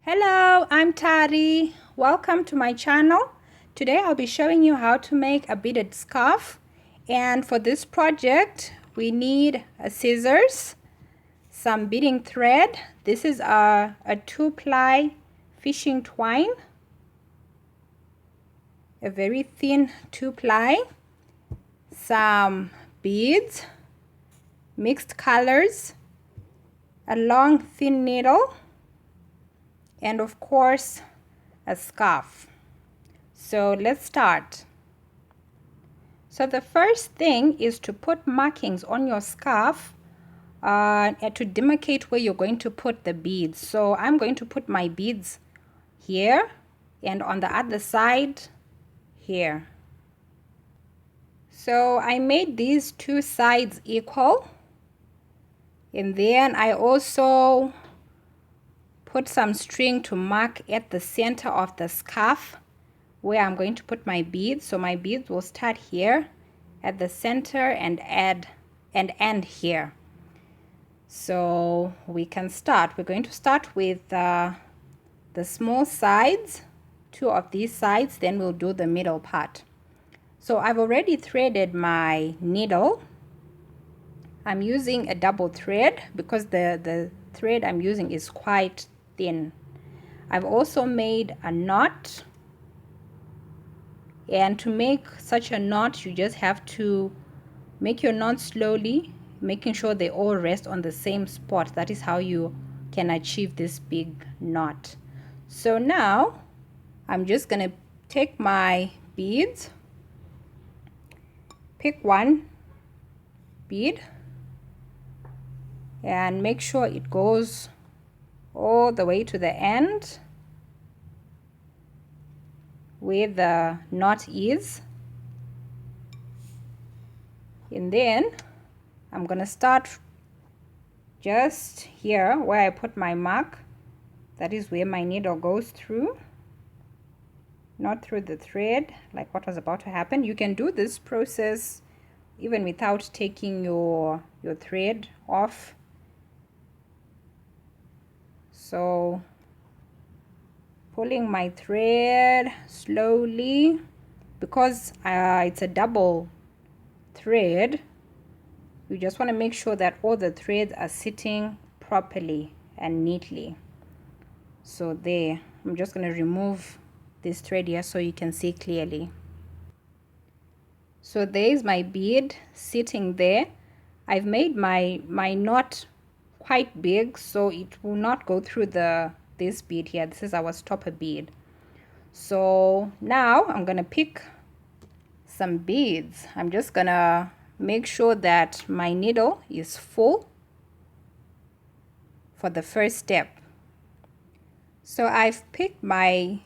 Hello, I'm Tari. Welcome to my channel. Today I'll be showing you how to make a beaded scarf. And for this project, we need scissors, some beading thread. This is a 2-ply fishing twine, a very thin 2-ply, some beads, mixed colors, a long thin needle, and of course a scarf. So let's start. So the first thing is to put markings on your scarf and to demarcate where you're going to put the beads. So I'm going to put my beads here and on the other side here. So I made these two sides equal, and then I also put some string to mark at the center of the scarf where I'm going to put my beads. So my beads will start here at the center and end here. So we can start. We're going to start with the small sides, two of these sides, then we'll do the middle part. So I've already threaded my needle. I'm using a double thread because the thread I'm using is quite thin. I've also made a knot, and to make such a knot you just have to make your knot slowly, making sure they all rest on the same spot. That is how you can achieve this big knot. So now I'm just gonna take my beads, pick one bead and make sure it goes all the way to the end where the knot is, and then I'm gonna start just here where I put my mark. That is where my needle goes through, not through the thread like what was about to happen. You can do this process even without taking your thread off. So pulling my thread slowly, because it's a double thread, you just want to make sure that all the threads are sitting properly and neatly. So there, I'm just going to remove this thread here so you can see clearly. So there is my bead sitting there. I've made my knot quite big so it will not go through this bead here. This is our stopper bead. So now I'm gonna pick some beads. I'm just gonna make sure that my needle is full for the first step. So I've picked my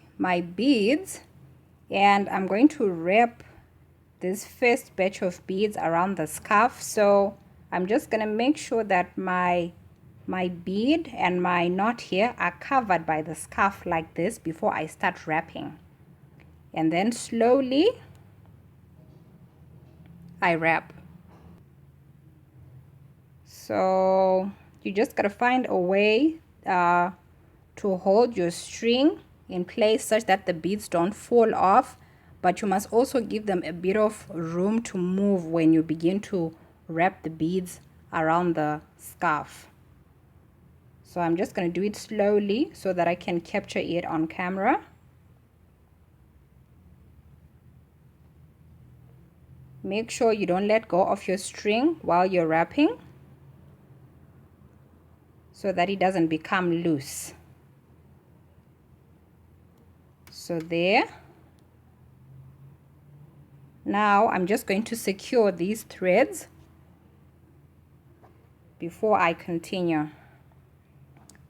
beads, and I'm going to wrap this first batch of beads around the scarf. So I'm just gonna make sure that my bead and my knot here are covered by the scarf like this before I start wrapping, and then slowly I wrap. So you just gotta find a way to hold your string in place such that the beads don't fall off, but you must also give them a bit of room to move when you begin to wrap the beads around the scarf. So I'm just going to do it slowly so that I can capture it on camera. Make sure you don't let go of your string while you're wrapping so that it doesn't become loose. So there. Now I'm just going to secure these threads before I continue.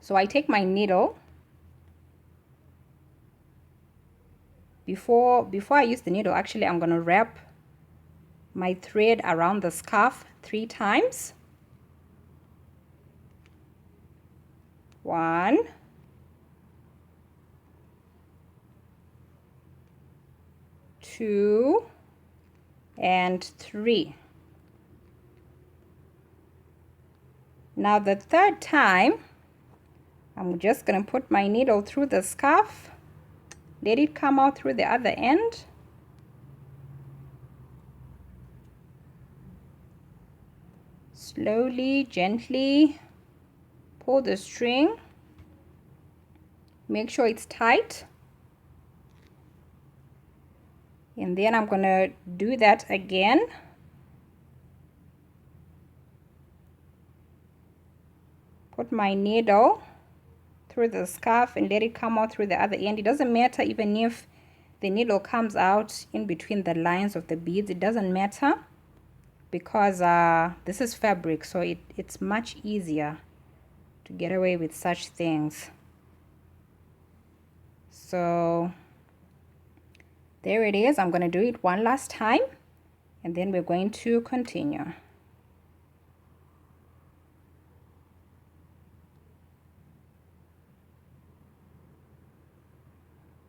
So I take my needle. Before I use the needle, actually I'm going to wrap my thread around the scarf 3 times. 1, 2, and 3. Now the third time I'm just going to put my needle through the scarf, let it come out through the other end. Slowly, gently pull the string. Make sure it's tight. And then I'm going to do that again. Put my needle through the scarf and let it come out through the other end. It doesn't matter even if the needle comes out in between the lines of the beads. It doesn't matter because this is fabric, so it's much easier to get away with such things. So there it is. I'm going to do it one last time and then we're going to continue.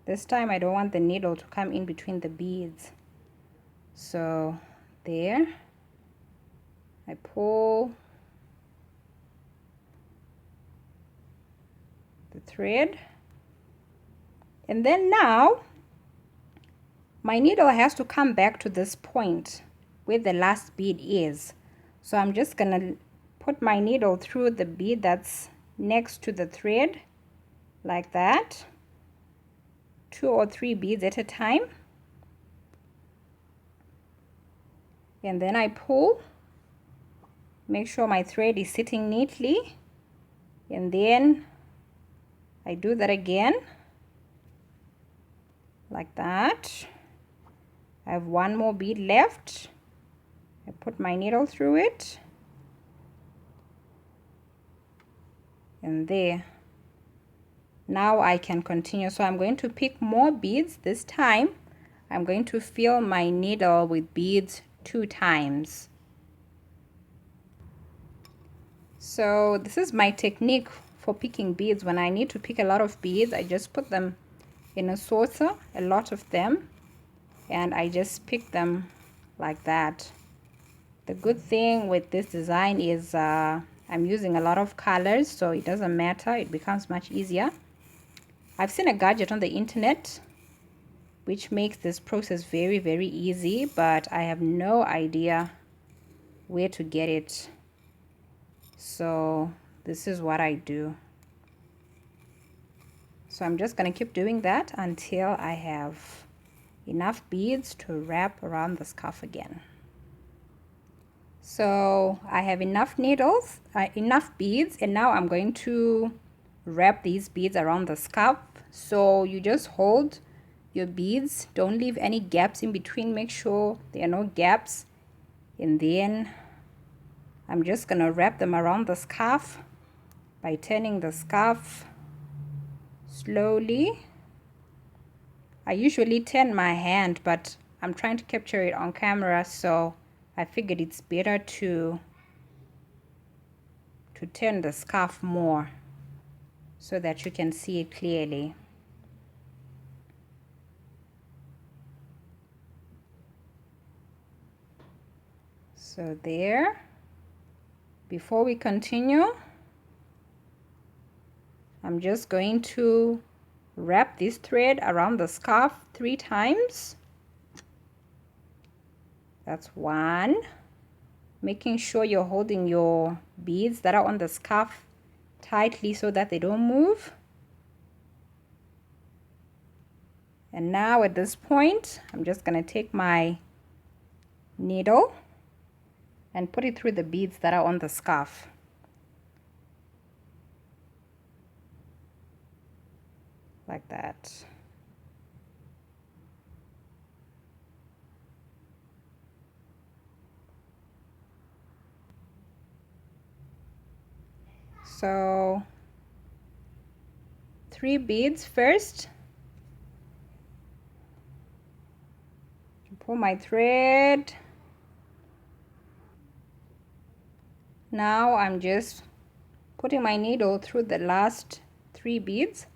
This time I don't want the needle to come in between the beads. So there, I pull the thread, and then now my needle has to come back to this point where the last bead is. So I'm just gonna put my needle through the bead that's next to the thread like that, 2 or 3 beads at a time, and then I pull, make sure my thread is sitting neatly, and then I do that again like that. I have 1 more bead left. I put my needle through it, and there. Now I can continue. So I'm going to pick more beads. This time I'm going to fill my needle with beads 2 times. So this is my technique for picking beads. When I need to pick a lot of beads, I just put them in a saucer, a lot of them, and I just pick them like that. The good thing with this design is I'm using a lot of colors, so it doesn't matter, it becomes much easier. I've seen a gadget on the internet which makes this process very, very easy, but I have no idea where to get it. So this is what I do. So I'm just going to keep doing that until I have enough beads to wrap around the scarf again. So I have enough needles, enough beads, and now I'm going to wrap these beads around the scarf. So you just hold your beads, don't leave any gaps in between, make sure there are no gaps, and then I'm just gonna wrap them around the scarf by turning the scarf slowly. I usually turn my hand, but I'm trying to capture it on camera, so I figured it's better to turn the scarf more so that you can see it clearly. So there. Before we continue, I'm just going to wrap this thread around the scarf 3 times. That's 1. Making sure you're holding your beads that are on the scarf tightly so that they don't move. And now at this point, I'm just going to take my needle and put it through the beads that are on the scarf. Like that. So 3 beads first. Pull my thread. Now I'm just putting my needle through the last 3 beads.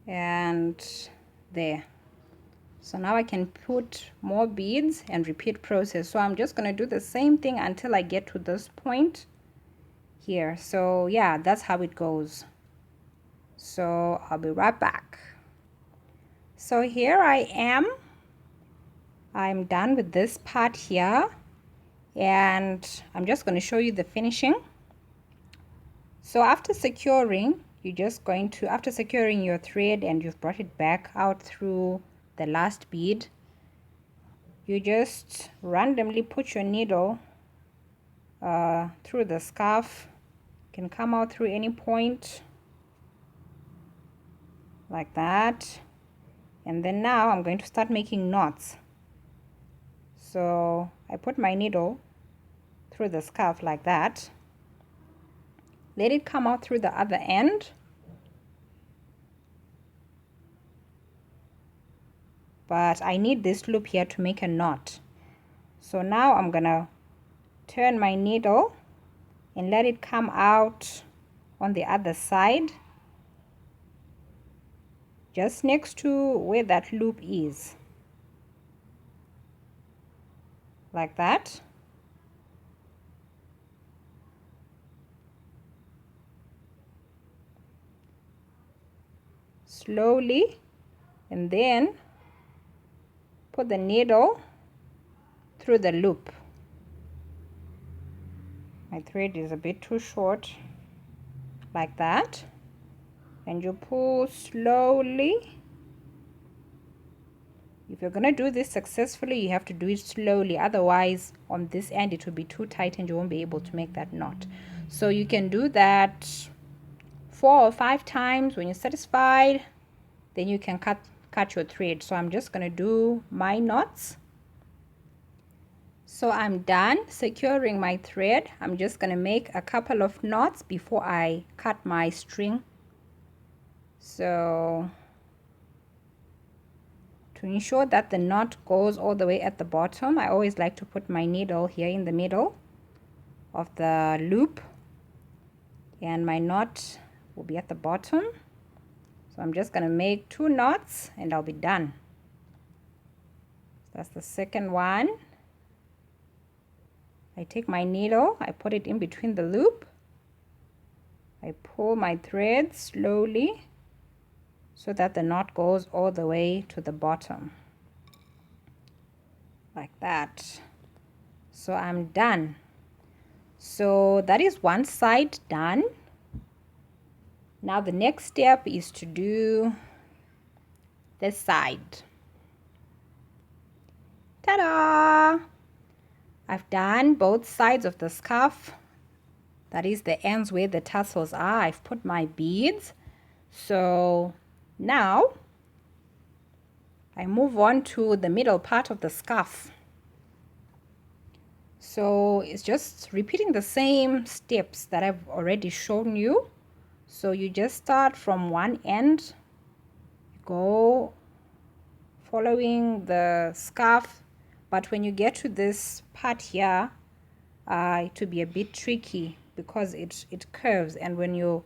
And there. So now I can put more beads and repeat process. So I'm just going to do the same thing until I get to this point here. So yeah, that's how it goes. So I'll be right back. So here I am. I'm done with this part here, and I'm just going to show you the finishing. So after securing, you're just going to, after securing your thread and you've brought it back out through the last bead, you just randomly put your needle through the scarf. It can come out through any point like that. And then now I'm going to start making knots. So I put my needle through the scarf like that. Let it come out through the other end. But I need this loop here to make a knot. So now I'm gonna turn my needle and let it come out on the other side, just next to where that loop is, like that. Slowly, and then put the needle through the loop. My thread is a bit too short, like that, and you pull slowly. If you're gonna do this successfully, you have to do it slowly, otherwise on this end it will be too tight and you won't be able to make that knot. So you can do that 4 or 5 times. When you're satisfied, then you can cut your thread. So I'm just gonna do my knots. So I'm done securing my thread. I'm just gonna make a couple of knots before I cut my string. So to ensure that the knot goes all the way at the bottom, I always like to put my needle here in the middle of the loop, and my knot will be at the bottom. So I'm just gonna make 2 knots and I'll be done. That's the second one. I take my needle, I put it in between the loop, I pull my thread slowly so that the knot goes all the way to the bottom, like that. So I'm done. So that is one side done. Now the next step is to do this side. Ta-da! I've done both sides of the scarf. That is the ends where the tassels are. I've put my beads. So now I move on to the middle part of the scarf. So it's just repeating the same steps that I've already shown you. So you just start from one end, go following the scarf, but when you get to this part here, it will be a bit tricky because it curves, and when you're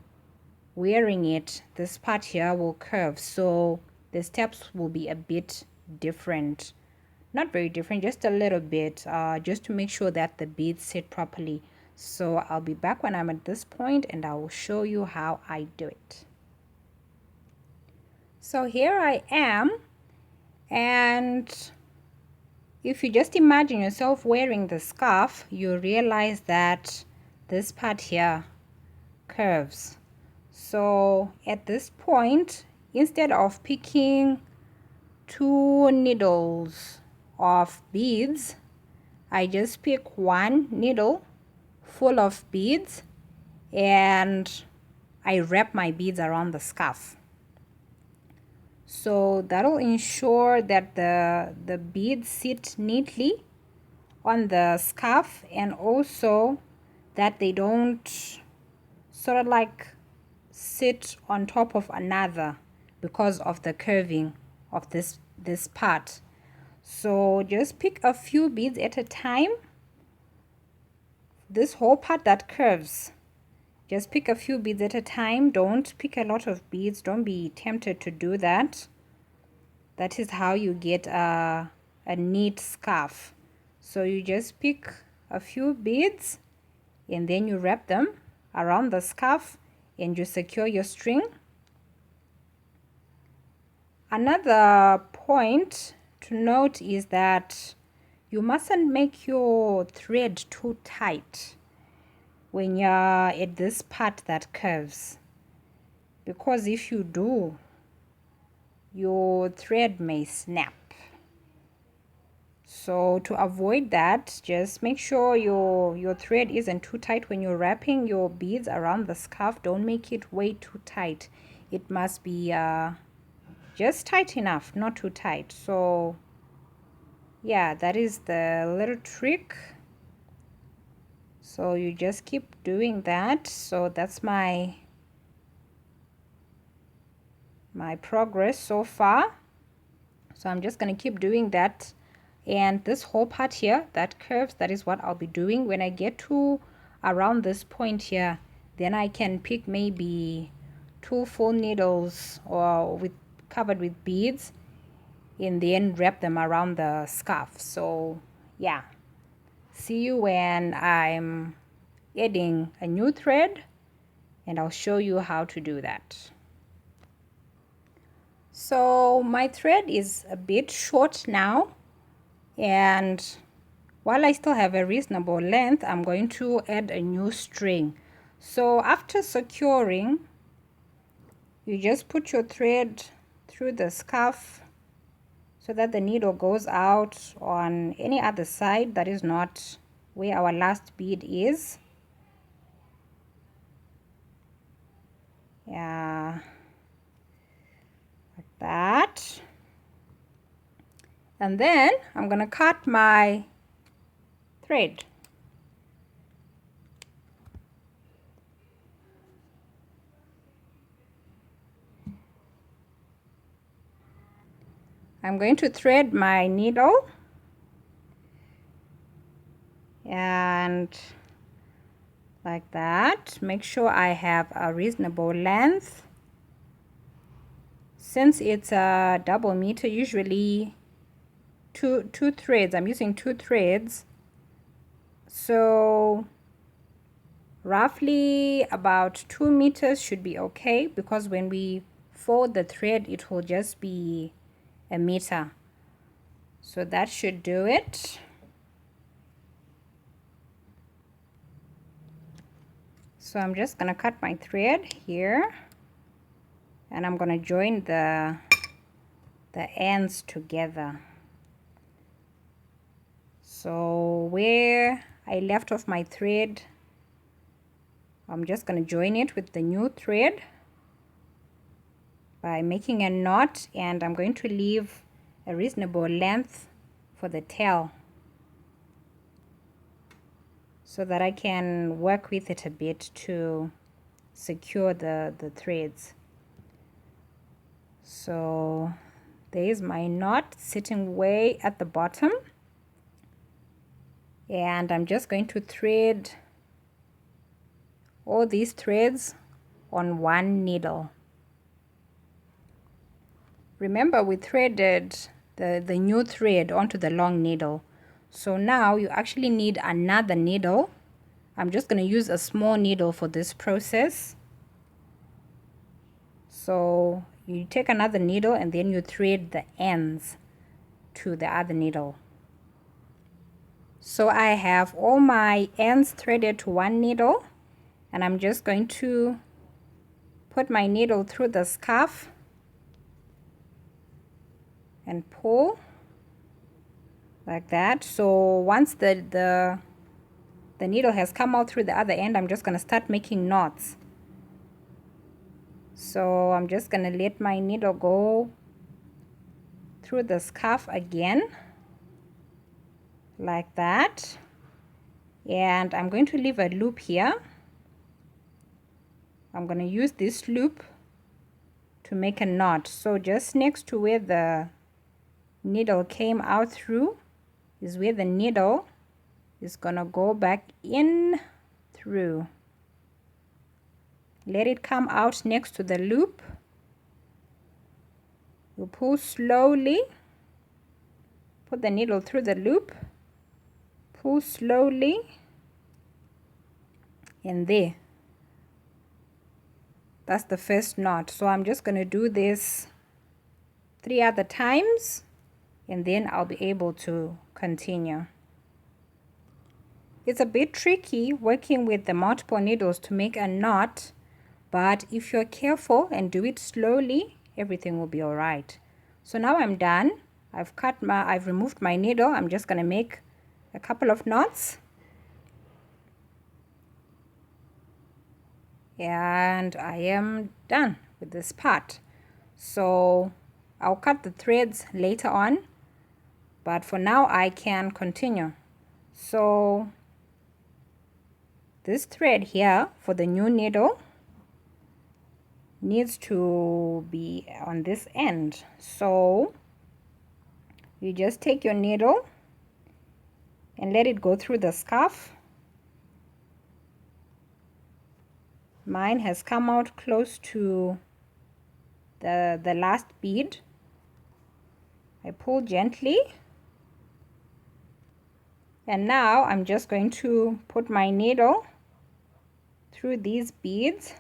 wearing it, this part here will curve, so the steps will be a bit different. Not very different, just a little bit, just to make sure that the beads sit properly. So I'll be back when I'm at this point and I will show you how I do it. So here I am, and if you just imagine yourself wearing the scarf, you realize that this part here curves. So at this point, instead of picking 2 needles of beads, I just pick 1 needle full of beads and I wrap my beads around the scarf. So that'll ensure that the beads sit neatly on the scarf, and also that they don't sort of like sit on top of another because of the curving of this part. So just pick a few beads at a time. This whole part that curves, just pick a few beads at a time. Don't pick a lot of beads. Don't be tempted to do that. That is how you get a neat scarf. So you just pick a few beads and then you wrap them around the scarf and you secure your string. Another point to note is that you mustn't make your thread too tight when you're at this part that curves, because if you do, your thread may snap. So to avoid that, just make sure your thread isn't too tight when you're wrapping your beads around the scarf. Don't make it way too tight. It must be just tight enough, not too tight. So yeah, that is the little trick. So you just keep doing that. So that's my progress so far. So I'm just going to keep doing that, and this whole part here that curves, that is what I'll be doing. When I get to around this point here, then I can pick maybe 2 full needles or covered with beads, and then wrap them around the scarf. So yeah, see you when I'm adding a new thread, and I'll show you how to do that. So my thread is a bit short now, and while I still have a reasonable length, I'm going to add a new string. So after securing, you just put your thread through the scarf so that the needle goes out on any other side that is not where our last bead is. Yeah, like that. And then I'm going to cut my thread. I'm going to thread my needle, and like that. Make sure I have a reasonable length. Since it's a double meter, usually two threads, I'm using 2 threads, so roughly about 2 meters should be okay, because when we fold the thread it will just be a meter. So that should do it. So I'm just gonna cut my thread here, and I'm gonna join the ends together. So where I left off my thread, I'm just going to join it with the new thread by making a knot, and I'm going to leave a reasonable length for the tail so that I can work with it a bit to secure the threads. So there is my knot sitting way at the bottom, and I'm just going to thread all these threads on one needle. Remember, we threaded the new thread onto the long needle, so now you actually need another needle. I'm just going to use a small needle for this process. So you take another needle and then you thread the ends to the other needle. So I have all my ends threaded to one needle, and I'm just going to put my needle through the scarf and pull like that. So once the needle has come out through the other end, I'm just going to start making knots. So I'm just going to let my needle go through the scarf again like that, and I'm going to leave a loop here. I'm going to use this loop to make a knot. So just next to where the needle came out through is where the needle is going to go back in through. Let it come out next to the loop You pull slowly, put the needle through the loop, pull slowly, and there. That's the first knot. So I'm just going to do this 3 other times, and then I'll be able to continue. It's a bit tricky working with the multiple needles to make a knot, but if you're careful and do it slowly, everything will be all right. So now I'm done. I've removed my needle. I'm just going to make a couple of knots. And I am done with this part. So I'll cut the threads later on, but for now I can continue. So this thread here for the new needle needs to be on this end. So you just take your needle and let it go through the scarf. Mine has come out close to the last bead. I pull gently, and now I'm just going to put my needle through these beads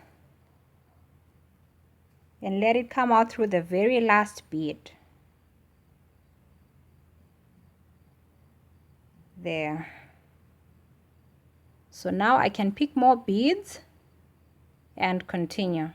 and let it come out through the very last bead. There. So now I can pick more beads and continue.